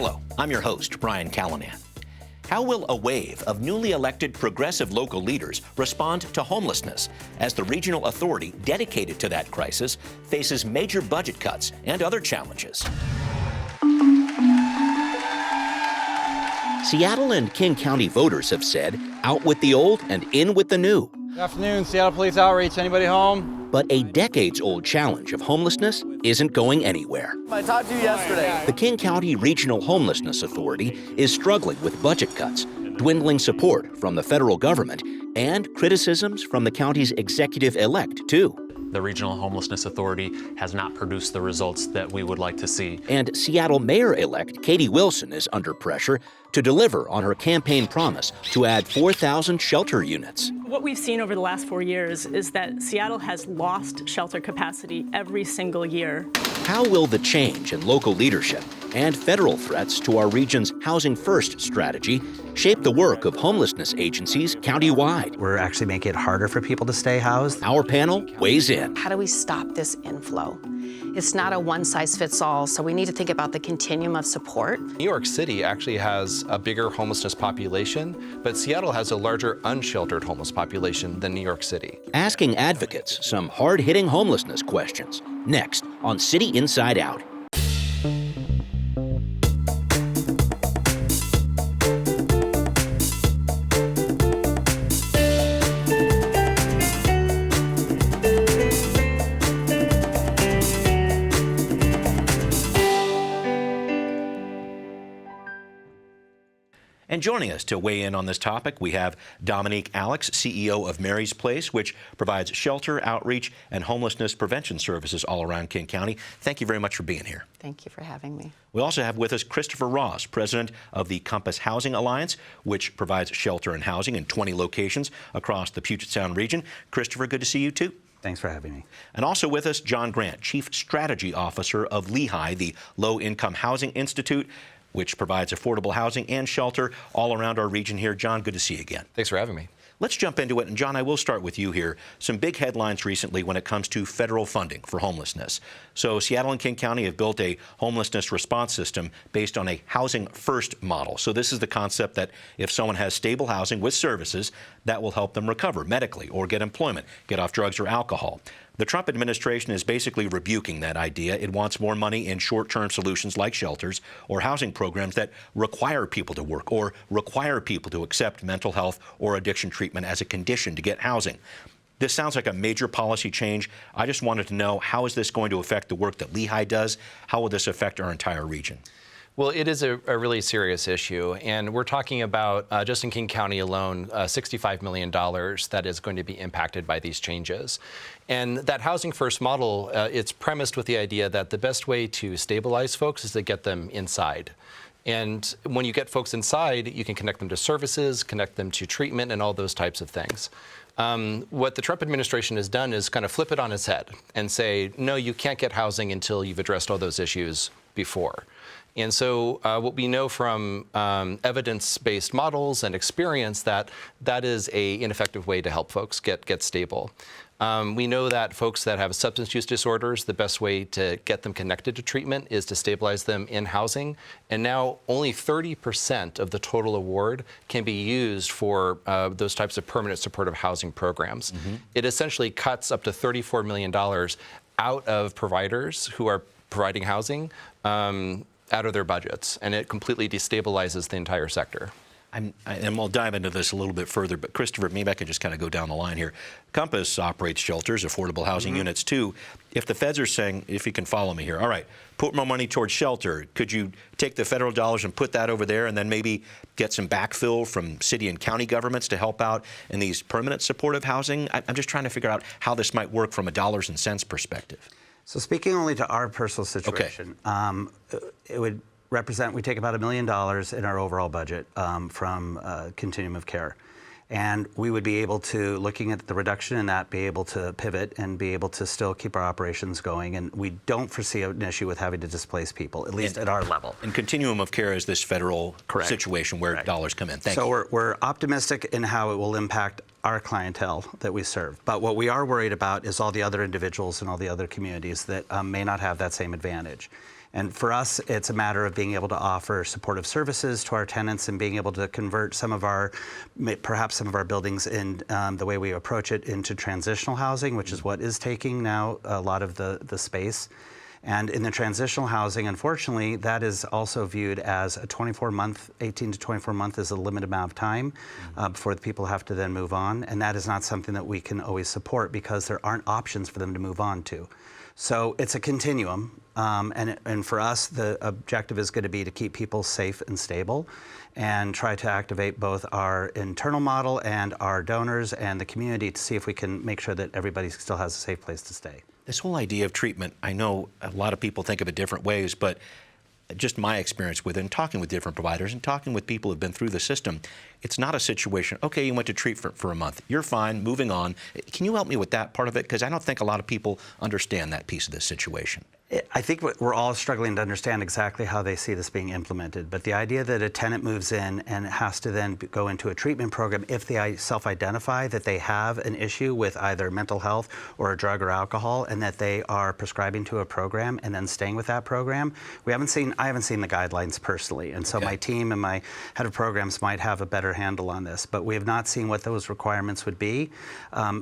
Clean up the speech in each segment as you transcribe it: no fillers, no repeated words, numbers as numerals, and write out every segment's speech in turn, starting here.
Hello, I'm your host, Brian Callanan. How will a wave of newly elected progressive local leaders respond to homelessness as the regional authority dedicated to that crisis faces major budget cuts and other challenges? Seattle and King County voters have said, out with the old and in with the new. Good afternoon, Seattle Police Outreach. Anybody home? But a decades-old challenge of homelessness isn't going anywhere. I talked to you yesterday. The King County Regional Homelessness Authority is struggling with budget cuts, dwindling support from the federal government, and criticisms from the county's executive-elect, too. The Regional Homelessness Authority has not produced the results that we would like to see. And Seattle Mayor-elect Katie Wilson is under pressure to deliver on her campaign promise to add 4,000 shelter units. What we've seen over the last 4 years is that Seattle has lost shelter capacity every single year. How will the change in local leadership and federal threats to our region's Housing First strategy shape the work of homelessness agencies countywide? We're actually making it harder for people to stay housed. Our panel weighs in. How do we stop this inflow? It's not a one-size-fits-all, so we need to think about the continuum of support. New York City actually has a bigger homelessness population, but Seattle has a larger unsheltered homeless population than New York City. Asking advocates some hard-hitting homelessness questions. Next on City Inside Out. And joining us to weigh in on this topic, we have Dominique Alex, CEO of Mary's Place, which provides shelter, outreach, and homelessness prevention services all around King County. Thank you very much for being here. Thank you for having me. We also have with us Christopher Ross, president of the Compass Housing Alliance, which provides shelter and housing in 20 locations across the Puget Sound region. Christopher, good to see you too. Thanks for having me. And also with us, John Grant, Chief Strategy Officer of Lehigh, the Low Income Housing Institute, which provides affordable housing and shelter all around our region here. John, good to see you again. Thanks for having me. Let's jump into it. And John, I will start with you here. Some big headlines recently when it comes to federal funding for homelessness. So Seattle and King County have built a homelessness response system based on a housing first model. So this is the concept that if someone has stable housing with services, that will help them recover medically or get employment, get off drugs or alcohol. The Trump administration is basically rebuking that idea. It wants more money in short-term solutions like shelters or housing programs that require people to work or require people to accept mental health or addiction treatment as a condition to get housing. This sounds like a major policy change. I just wanted to know, how is this going to affect the work that Lehigh does? How will this affect our entire region? Well, it is a really serious issue, and we're talking about, just in King County alone, $65 million that is going to be impacted by these changes. And that housing first model, it's premised with the idea that the best way to stabilize folks is to get them inside. And when you get folks inside, you can connect them to services, connect them to treatment, and all those types of things. What the Trump administration has done is kind of flip it on its head and say, no, you can't get housing until you've addressed all those issues before. And so what we know from evidence-based models and experience that is an ineffective way to help folks get stable. We know that folks that have substance use disorders, the best way to get them connected to treatment is to stabilize them in housing. And now only 30% of the total award can be used for those types of permanent supportive housing programs. Mm-hmm. It essentially cuts up to $34 million out of providers who are providing housing out of their budgets, and it completely destabilizes the entire sector. And we'll dive into this a little bit further, but Christopher, maybe I can just kind of go down the line here. Compass operates shelters, affordable housing units too. If the feds are saying, if you can follow me here, all right, put more money towards shelter, could you take the federal dollars and put that over there and then maybe get some backfill from city and county governments to help out in these permanent supportive housing? I'm just trying to figure out how this might work from a dollars and cents perspective. So speaking only to our personal situation, it would represent, we take about $1 million in our overall budget from continuum of care. And we would be able to, looking at the reduction in that, be able to pivot and be able to still keep our operations going. And we don't foresee an issue with having to displace people, at least at our level. And continuum of care is this federal situation where dollars come in. Thank you. So we're optimistic in how it will impact our clientele that we serve. But what we are worried about is all the other individuals and all the other communities that may not have that same advantage. And for us, it's a matter of being able to offer supportive services to our tenants and being able to convert perhaps some of our buildings in the way we approach it into transitional housing, which is what is taking now a lot of the space. And in the transitional housing, unfortunately, that is also viewed as a 24-month, 18 to 24 month is a limited amount of time before the people have to then move on. And that is not something that we can always support because there aren't options for them to move on to. So it's a continuum. And for us, the objective is going to be to keep people safe and stable and try to activate both our internal model and our donors and the community to see if we can make sure that everybody still has a safe place to stay. This whole idea of treatment, I know a lot of people think of it different ways, but just my experience with it and talking with different providers and talking with people who have been through the system, it's not a situation, okay, you went to treatment for a month, you're fine, moving on. Can you help me with that part of it? Because I don't think a lot of people understand that piece of this situation. I think we're all struggling to understand exactly how they see this being implemented, but the idea that a tenant moves in and has to then go into a treatment program if they self-identify that they have an issue with either mental health or a drug or alcohol and that they are prescribing to a program and then staying with that program, I haven't seen the guidelines personally, and so my team and my head of programs might have a better handle on this, but we have not seen what those requirements would be.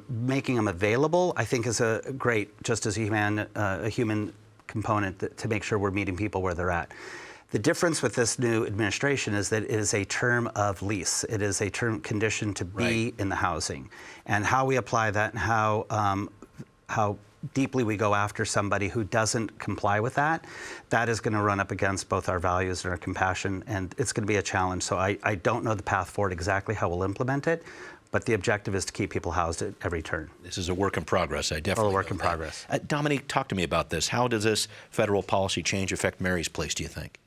Making them available, I think, is a great, just as a human component to make sure we're meeting people where they're at. The difference with this new administration is that it is a term of lease. It is a term condition to be in the housing. And how we apply that and how deeply we go after somebody who doesn't comply with that is going to run up against both our values and our compassion, and it's going to be a challenge. So I don't know the path forward exactly how we'll implement it, but the objective is to keep people housed at every turn. This is a work in progress. I definitely a work in progress. Dominique, talk to me about this. How does this federal policy change affect Mary's Place, do you think?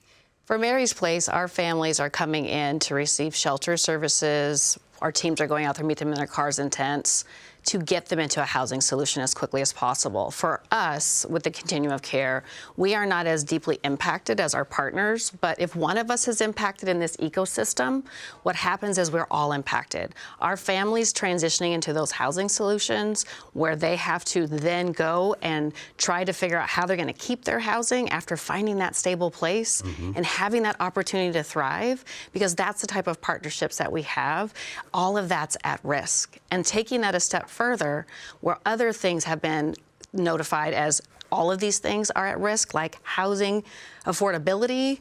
For Mary's Place, our families are coming in to receive shelter services. Our teams are going out there to meet them in their cars and tents to get them into a housing solution as quickly as possible. For us, with the continuum of care, we are not as deeply impacted as our partners, but if one of us is impacted in this ecosystem, what happens is we're all impacted. Our families transitioning into those housing solutions where they have to then go and try to figure out how they're gonna keep their housing after finding that stable place and having that opportunity to thrive, because that's the type of partnerships that we have. All of that's at risk. And taking that a step further, where other things have been notified as all of these things are at risk, like housing affordability,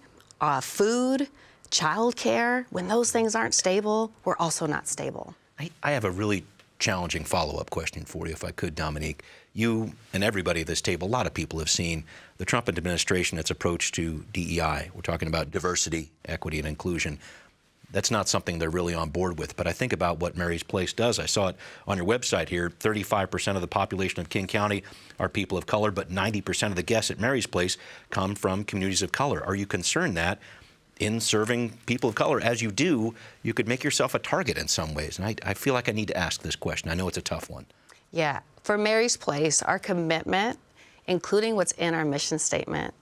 food, childcare, when those things aren't stable, we're also not stable. I have a really challenging follow-up question for you, if I could, Dominique. You and everybody at this table, a lot of people have seen the Trump administration, its approach to DEI. We're talking about diversity, equity, and inclusion. That's not something they're really on board with. But I think about what Mary's Place does. I saw it on your website here. 35% of the population of King County are people of color, but 90% of the guests at Mary's Place come from communities of color. Are you concerned that in serving people of color, as you do, you could make yourself a target in some ways? And I feel like I need to ask this question. I know it's a tough one. Yeah. For Mary's Place, our commitment, including what's in our mission statement,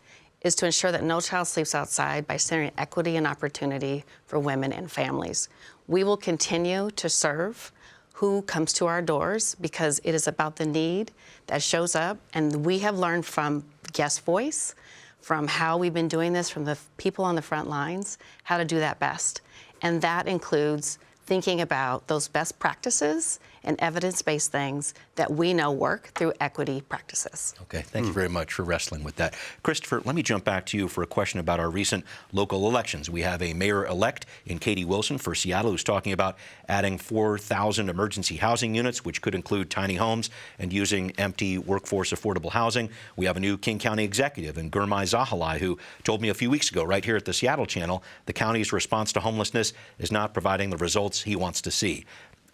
is to ensure that no child sleeps outside by centering equity and opportunity for women and families. We will continue to serve who comes to our doors because it is about the need that shows up, and we have learned from guest voice, from how we've been doing this, from the people on the front lines, how to do that best. And that includes thinking about those best practices and evidence-based things that we know work through equity practices. Okay, thank you very much for wrestling with that. Christopher, let me jump back to you for a question about our recent local elections. We have a mayor-elect in Katie Wilson for Seattle who's talking about adding 4,000 emergency housing units, which could include tiny homes and using empty workforce affordable housing. We have a new King County executive in Gurmai Zahalai who told me a few weeks ago right here at the Seattle channel the county's response to homelessness is not providing the results he wants to see.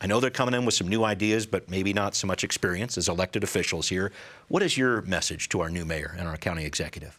I know they're coming in with some new ideas, but maybe not so much experience as elected officials here. What is your message to our new mayor and our county executive?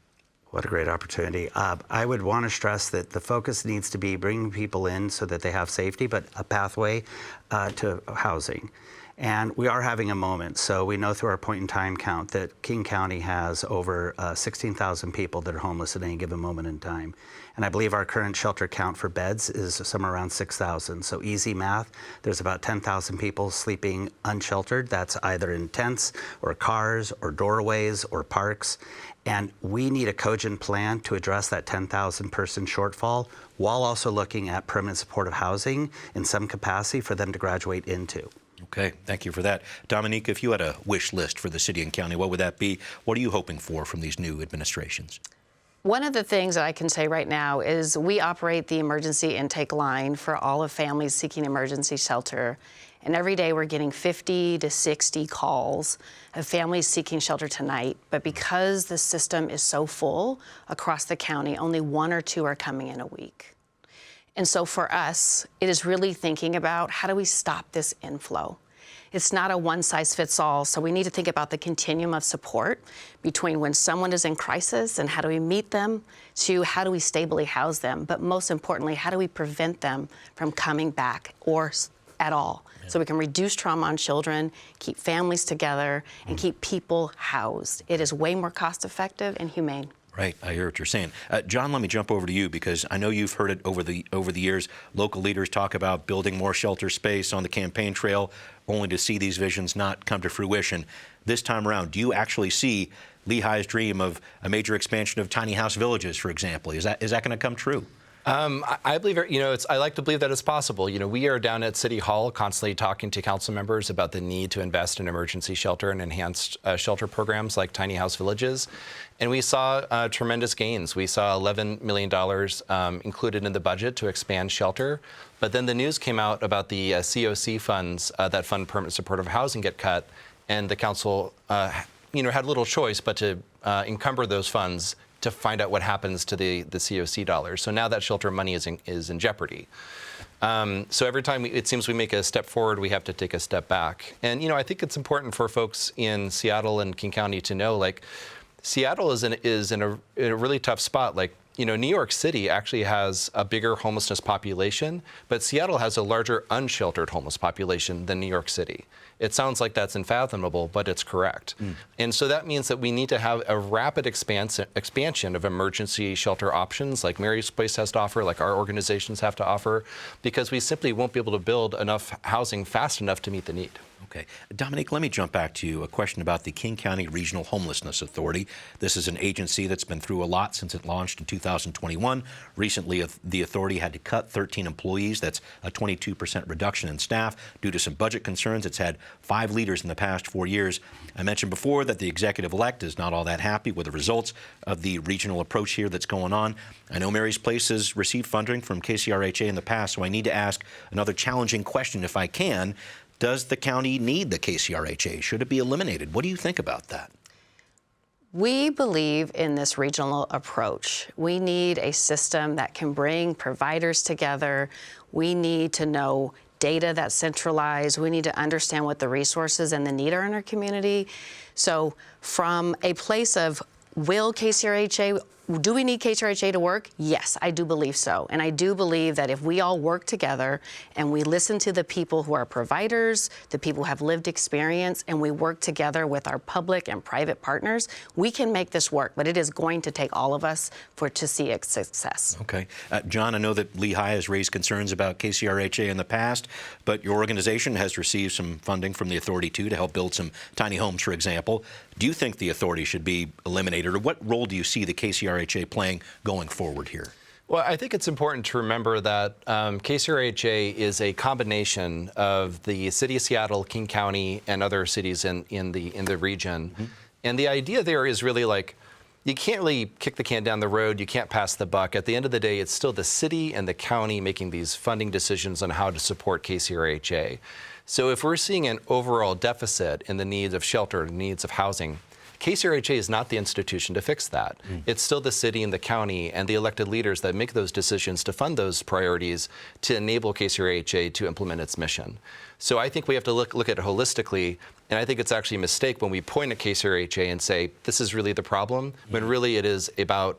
What a great opportunity. I would want to stress that the focus needs to be bringing people in so that they have safety, but a pathway to housing. And we are having a moment. So we know through our point-in-time count that King County has over 16,000 people that are homeless at any given moment in time. And I believe our current shelter count for beds is somewhere around 6,000. So easy math, there's about 10,000 people sleeping unsheltered. That's either in tents or cars or doorways or parks. And we need a cogent plan to address that 10,000 person shortfall while also looking at permanent supportive housing in some capacity for them to graduate into. Okay, thank you for that. Dominique, if you had a wish list for the city and county, what would that be? What are you hoping for from these new administrations? One of the things that I can say right now is we operate the emergency intake line for all of families seeking emergency shelter. And every day we're getting 50 to 60 calls of families seeking shelter tonight. But because the system is so full across the county, only 1 or 2 are coming in a week. And so for us, it is really thinking about how do we stop this inflow? It's not a one-size-fits-all, so we need to think about the continuum of support between when someone is in crisis and how do we meet them to how do we stably house them, but most importantly, how do we prevent them from coming back or at all? Yeah. So we can reduce trauma on children, keep families together, and keep people housed. It is way more cost-effective and humane. Right, I hear what you're saying. John, let me jump over to you because I know you've heard it over the years. Local leaders talk about building more shelter space on the campaign trail, only to see these visions not come to fruition. This time around, do you actually see Lehigh's dream of a major expansion of tiny house villages, for example? Is that going to come true? I believe, I like to believe that it's possible. We are down at City Hall constantly talking to council members about the need to invest in emergency shelter and enhanced shelter programs like tiny house villages. And we saw tremendous gains. We saw $11 million included in the budget to expand shelter. But then the news came out about the COC funds that fund permanent supportive housing get cut. And the council, had little choice but to encumber those funds to find out what happens to the COC dollars. So now that shelter money is in jeopardy. So every time it seems we make a step forward, we have to take a step back. And I think it's important for folks in Seattle and King County to know, Seattle is in a really tough spot. New York City actually has a bigger homelessness population, but Seattle has a larger unsheltered homeless population than New York City. It sounds like that's unfathomable, but it's correct. And so that means that we need to have a rapid expansion of emergency shelter options like Mary's Place has to offer, like our organizations have to offer, because we simply won't be able to build enough housing fast enough to meet the need. Okay. Dominique, let me jump back to you. A question about the King County Regional Homelessness Authority. This is an agency that's been through a lot since it launched in 2021. Recently, the authority had to cut 13 employees. That's a 22% reduction in staff due to some budget concerns. It's had 5 leaders in the past 4 years. I mentioned before that the executive-elect is not all that happy with the results of the regional approach here that's going on. I know Mary's Place has received funding from KCRHA in the past, so I need to ask another challenging question if I can. Does the county need the KCRHA? Should it be eliminated? What do you think about that? We believe in this regional approach. We need a system that can bring providers together. We need to know data that's centralized. We need to understand what the resources and the need are in our community. So from a place of do we need KCRHA to work? Yes, I do believe so. And I do believe that if we all work together and we listen to the people who are providers, the people who have lived experience, and we work together with our public and private partners, we can make this work. But it is going to take all of us to see its success. Okay. John, I know that Lehigh has raised concerns about KCRHA in the past, but your organization has received some funding from the authority, too, to help build some tiny homes, for example. Do you think the authority should be eliminated, or what role do you see the KCRHA playing going forward here? Well, I think it's important to remember that KCRHA is a combination of the city of Seattle, King County, and other cities in the region. Mm-hmm. And the idea there is really you can't really kick the can down the road. You can't pass the buck. At the end of the day, it's still the city and the county making these funding decisions on how to support KCRHA. So if we're seeing an overall deficit in the needs of shelter, needs of housing, KCRHA is not the institution to fix that. It's still the city and the county and the elected leaders that make those decisions to fund those priorities to enable KCRHA to implement its mission. So I think we have to look at it holistically, and I think it's actually a mistake when we point at KCRHA and say, this is really the problem, when really it is about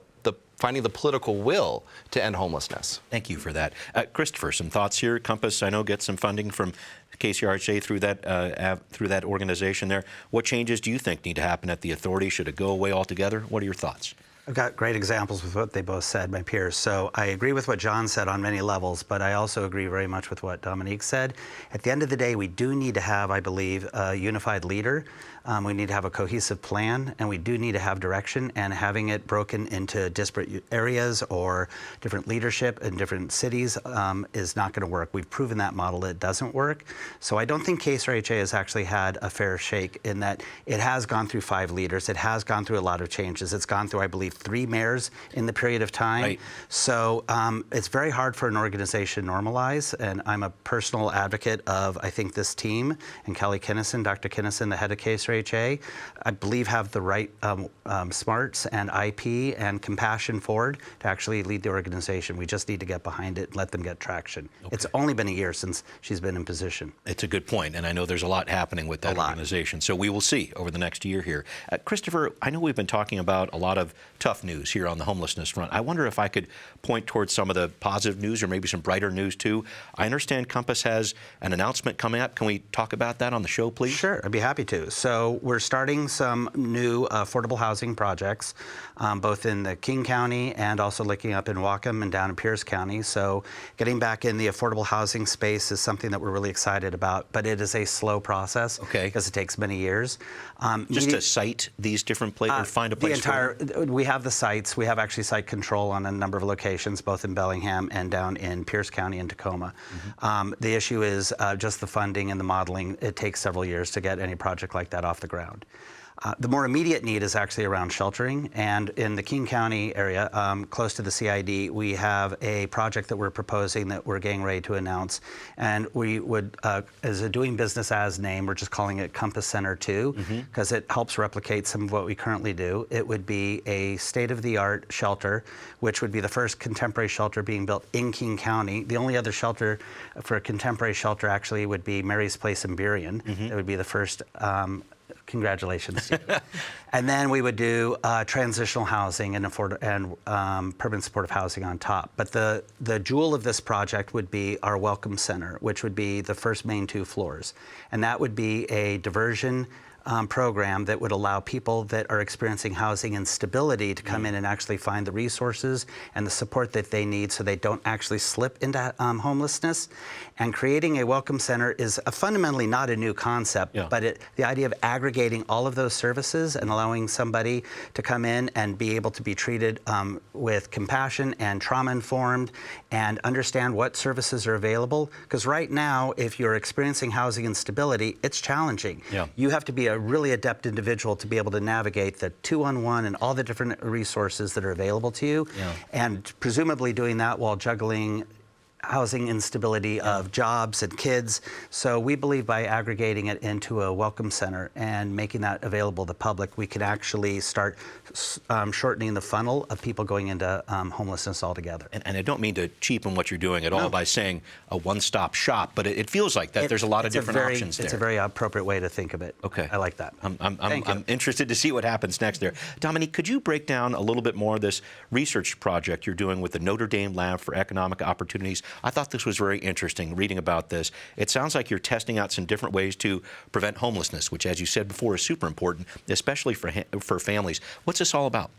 finding the political will to end homelessness. Thank you for that. Christopher, some thoughts here? Compass, I know, gets some funding from KCRHA through that organization there. What changes do you think need to happen at the authority? Should it go away altogether? What are your thoughts? I've got great examples with what they both said, my peers. So I agree with what John said on many levels, but I also agree very much with what Dominique said. At the end of the day, we do need to have, I believe, a unified leader. We need to have a cohesive plan, and we do need to have direction, and having it broken into disparate areas or different leadership in different cities is not going to work. We've proven that model. It doesn't work. So I don't think KCRHA has actually had a fair shake in that it has gone through 5 leaders. It has gone through a lot of changes. It's gone through, I believe, 3 mayors in the period of time. Right. So it's very hard for an organization to normalize, and I'm a personal advocate of, I think, this team, and Kelly Kinnison, Dr. Kinnison, the head of KCRHA, I believe have the right smarts and IP and compassion forward to actually lead the organization. We just need to get behind it and let them get traction. Okay. It's only been a year since she's been in position. It's a good point, and I know there's a lot happening with that organization. So we will see over the next year here. Christopher, I know we've been talking about a lot of tough news here on the homelessness front. I wonder if I could point towards some of the positive news or maybe some brighter news too. I understand Compass has an announcement coming up. Can we talk about that on the show, please? Sure, I'd be happy to. So we're starting some new affordable housing projects, both in the King County and also looking up in Whatcom and down in Pierce County. So getting back in the affordable housing space is something that we're really excited about, but it is a slow process because it takes many years. Just to cite these different places, or find a place we have the sites. We have actually site control on a number of locations, both in Bellingham and down in Pierce County and Tacoma. The issue is just the funding and the modeling. It takes several years to get any project like that off the ground. The more immediate need is actually around sheltering, and in the King County area, close to the CID, we have a project that we're proposing that we're getting ready to announce, and we would, as a doing business as name, we're just calling it Compass Center 2, because it helps replicate some of what we currently do. It would be a state-of-the-art shelter, which would be the first contemporary shelter being built in King County. The only other shelter for a contemporary shelter actually would be Mary's Place in Burien. It would be the first. Congratulations. And then we would do transitional housing and permanent supportive housing on top. But the jewel of this project would be our Welcome Center, which would be the first main 2 floors. And that would be a diversion program that would allow people that are experiencing housing instability to come in and actually find the resources and the support that they need so they don't actually slip into homelessness. And creating a welcome center is fundamentally not a new concept, but the idea of aggregating all of those services and allowing somebody to come in and be able to be treated with compassion and trauma-informed and understand what services are available. Because right now, if you're experiencing housing instability, it's challenging. You have to be a really adept individual to be able to navigate the 2-on-1 and all the different resources that are available to you, and presumably doing that while juggling housing instability of jobs and kids. So we believe by aggregating it into a welcome center and making that available to the public, we can actually start shortening the funnel of people going into homelessness altogether. And I don't mean to cheapen what you're doing at all by saying a one-stop shop, but it feels like that. There's a lot of different options there. It's a very appropriate way to think of it. Okay. I like that. I'm interested to see what happens next there. Dominique, could you break down a little bit more of this research project you're doing with the Notre Dame Lab for Economic Opportunities? I thought this was very interesting, reading about this. It sounds like you're testing out some different ways to prevent homelessness, which, as you said before, is super important, especially for families. What's this all about?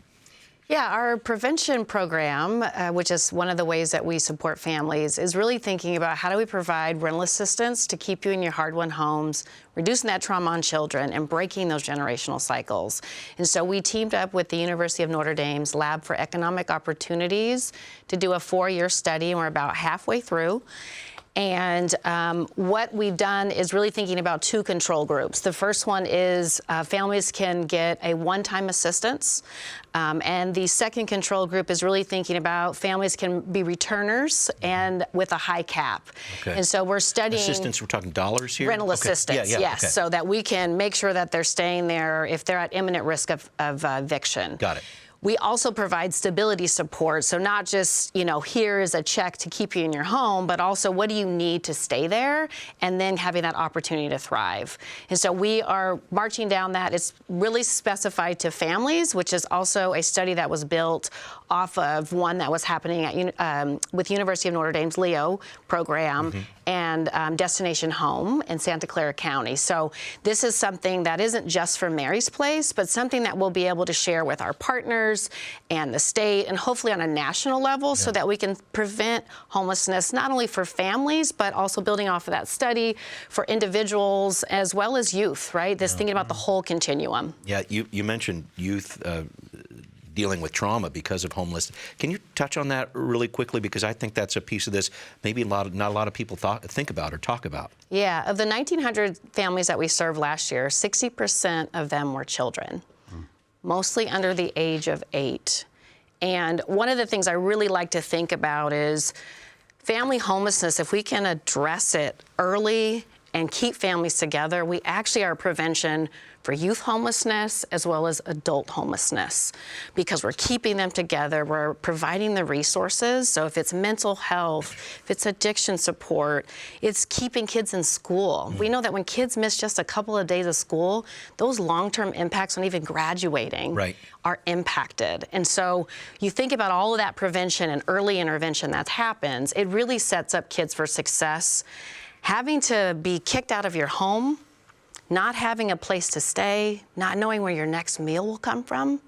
Yeah, our prevention program, which is one of the ways that we support families, is really thinking about how do we provide rental assistance to keep you in your hard-won homes, reducing that trauma on children, and breaking those generational cycles. And so we teamed up with the University of Notre Dame's Lab for Economic Opportunities to do a 4-year study, and we're about halfway through. And what we've done is really thinking about 2 control groups. The first one is families can get a one-time assistance. And the second control group is really thinking about families can be returners and with a high cap. And so we're studying assistance. We're talking dollars here. Rental assistance, yes, so that we can make sure that they're staying there if they're at imminent risk of eviction. Got it. we also provide stability support. So not just, here is a check to keep you in your home, but also what do you need to stay there, and then having that opportunity to thrive. And so we are marching down that. It's really specified to families, which is also a study that was built off of one that was happening at, with University of Notre Dame's LEO program and Destination Home in Santa Clara County. So this is something that isn't just for Mary's Place, but something that we'll be able to share with our partners and the state, and hopefully on a national level, so that we can prevent homelessness, not only for families, but also building off of that study for individuals as well as youth, right? This thinking about the whole continuum. Yeah, you mentioned youth dealing with trauma because of homelessness. Can you touch on that really quickly? Because I think that's a piece of this maybe not a lot of people think about or talk about. Yeah, of the 1,900 families that we served last year, 60% of them were children, mostly under the age of 8. And one of the things I really like to think about is family homelessness. If we can address it early and keep families together, we actually are prevention for youth homelessness as well as adult homelessness, because we're keeping them together, we're providing the resources. So if it's mental health, if it's addiction support, it's keeping kids in school. We know that when kids miss just a couple of days of school, those long-term impacts on even graduating are impacted. And so you think about all of that prevention and early intervention that happens, it really sets up kids for success. Having to be kicked out of your home, not having a place to stay, not knowing where your next meal will come from,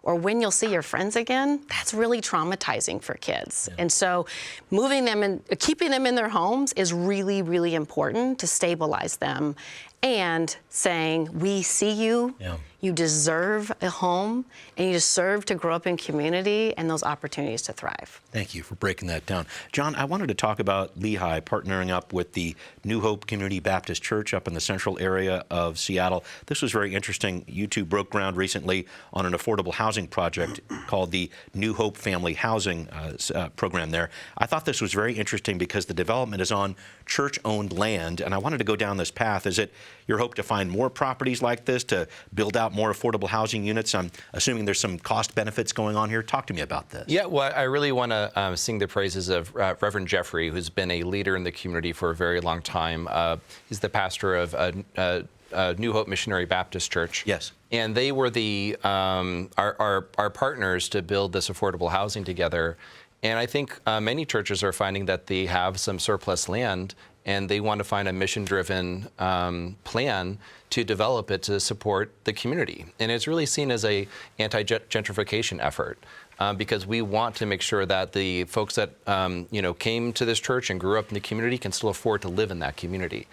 or when you'll see your friends again, that's really traumatizing for kids. And so moving them and keeping them in their homes is really, really important to stabilize them, and saying, we see you, you deserve a home, and you deserve to grow up in community and those opportunities to thrive. Thank you for breaking that down. John, I wanted to talk about Lehigh partnering up with the New Hope Community Baptist Church up in the central area of Seattle. This was very interesting. You two broke ground recently on an affordable housing project called the New Hope Family Housing program there. I thought this was very interesting because the development is on church-owned land, and I wanted to go down this path. Is it your hope to find more properties like this, to build out more affordable housing units? I'm assuming there's some cost benefits going on here. Talk to me about this. Yeah, well, I really want to sing the praises of Reverend Jeffrey, who's been a leader in the community for a very long time. He's the pastor of New Hope Missionary Baptist Church. Yes. And they were our partners to build this affordable housing together. And I think many churches are finding that they have some surplus land, and they want to find a mission-driven plan to develop it to support the community. And it's really seen as a anti-gentrification effort, because we want to make sure that the folks that came to this church and grew up in the community can still afford to live in that community.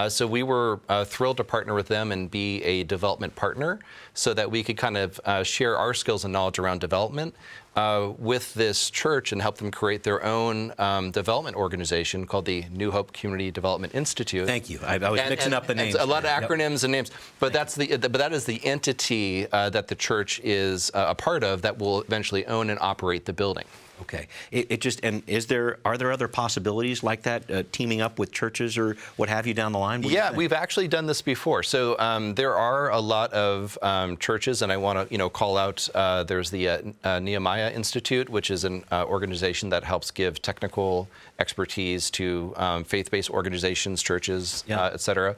So we were thrilled to partner with them and be a development partner, so that we could kind of share our skills and knowledge around development with this church and help them create their own development organization called the New Hope Community Development Institute. Thank you. I was mixing up the names. A lot of acronyms and names, but that is the entity that the church is a part of that will eventually own and operate the building. Okay. Are there other possibilities like that, teaming up with churches or what have you down the line? Yeah, we've actually done this before. So there are a lot of churches, and I want to call out. There's the Nehemiah Institute, which is an organization that helps give technical expertise to faith-based organizations, churches, et cetera,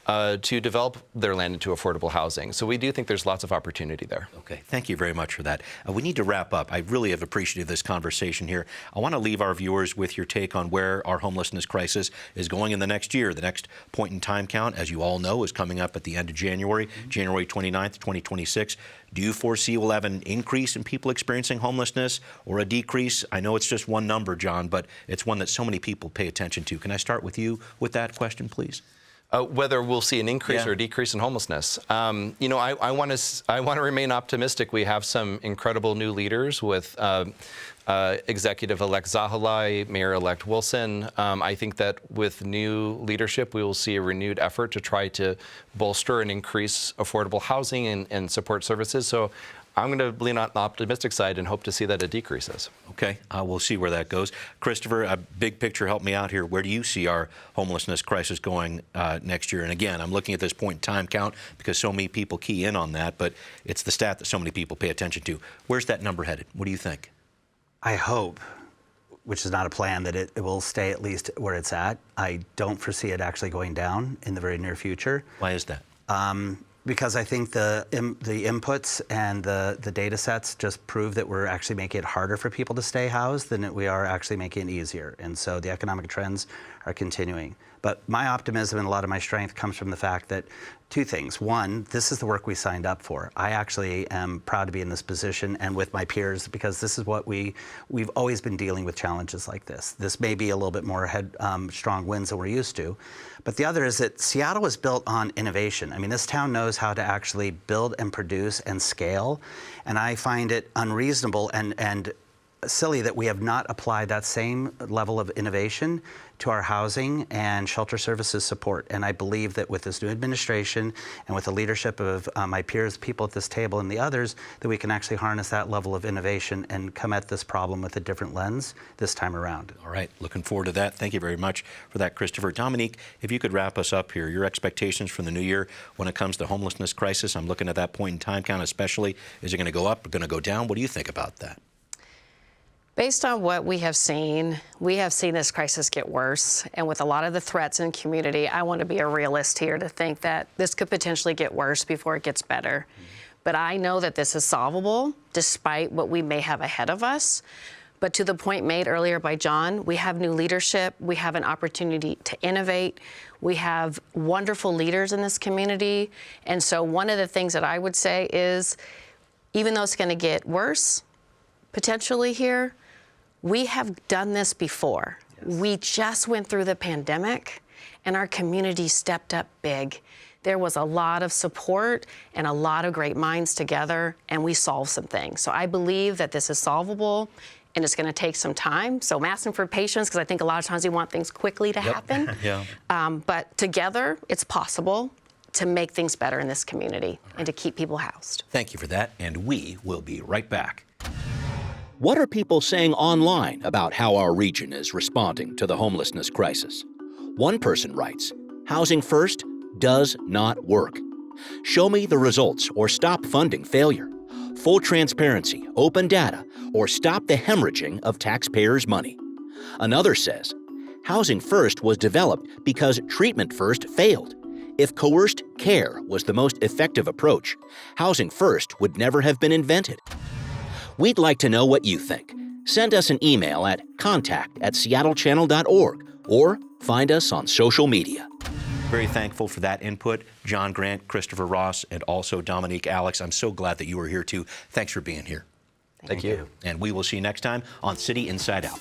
to develop their land into affordable housing. So we do think there's lots of opportunity there. Okay, thank you very much for that. We need to wrap up. I really have appreciated this conversation here. I want to leave our viewers with your take on where our homelessness crisis is going in the next year. The next point in time count, as you all know, is coming up at the end of January, January 29th, 2026. Do you foresee we'll have an increase in people experiencing homelessness or a decrease? I know it's just one number, John, but it's one that so many people pay attention to. Can I start with you with that question, please? Whether we'll see an increase or a decrease in homelessness. I want to remain optimistic. We have some incredible new leaders with Executive-elect Zahalai, Mayor-elect Wilson. I think that with new leadership, we will see a renewed effort to try to bolster and increase affordable housing and support services. So I'm going to lean on the optimistic side and hope to see that it decreases. Okay, we'll see where that goes. Christopher, a big picture, help me out here. Where do you see our homelessness crisis going next year? And again, I'm looking at this point in time count because so many people key in on that, but it's the stat that so many people pay attention to. Where's that number headed? What do you think? I hope, which is not a plan, that it will stay at least where it's at. I don't foresee it actually going down in the very near future. Why is that? Because I think the inputs and the data sets just prove that we're actually making it harder for people to stay housed than we are actually making it easier. And so the economic trends are continuing. But my optimism and a lot of my strength comes from the fact that two things. One, this is the work we signed up for. I actually am proud to be in this position and with my peers because this is what we've always been dealing with challenges like this. This may be a little bit more strong winds than we're used to. But the other is that Seattle was built on innovation. I mean, this town knows how to actually build and produce and scale. And I find it unreasonable and silly that we have not applied that same level of innovation to our housing and shelter services support. And I believe that with this new administration and with the leadership of my peers, people at this table and the others, that we can actually harness that level of innovation and come at this problem with a different lens this time around. All right, looking forward to that. Thank you very much for that, Christopher. Dominique, if you could wrap us up here, your expectations for the new year when it comes to homelessness crisis. I'm looking at that point in time count especially. Is it going to go up or going to go down? What do you think about that? Based on what we have seen this crisis get worse. And with a lot of the threats in the community, I want to be a realist here to think that this could potentially get worse before it gets better. But I know that this is solvable despite what we may have ahead of us. But to the point made earlier by John, we have new leadership. We have an opportunity to innovate. We have wonderful leaders in this community. And so one of the things that I would say is, even though it's going to get worse, potentially here, we have done this before. Yes. We just went through the pandemic and our community stepped up big. There was a lot of support and a lot of great minds together, and we solved some things. So I believe that this is solvable and it's going to take some time. So I'm asking for patience because I think a lot of times we want things quickly to happen. Yeah. But together, it's possible to make things better in this community and to keep people housed. Thank you for that, and we will be right back. What are people saying online about how our region is responding to the homelessness crisis? One person writes, "Housing First does not work. Show me the results or stop funding failure. Full transparency, open data, or stop the hemorrhaging of taxpayers' money." Another says, "Housing First was developed because Treatment First failed. If coerced care was the most effective approach, Housing First would never have been invented." We'd like to know what you think. Send us an email at contact@seattlechannel.org or find us on social media. Very thankful for that input. John Grant, Christopher Ross, and also Dominique, Alex. I'm so glad that you were here too. Thanks for being here. Thank you. And we will see you next time on City Inside Out.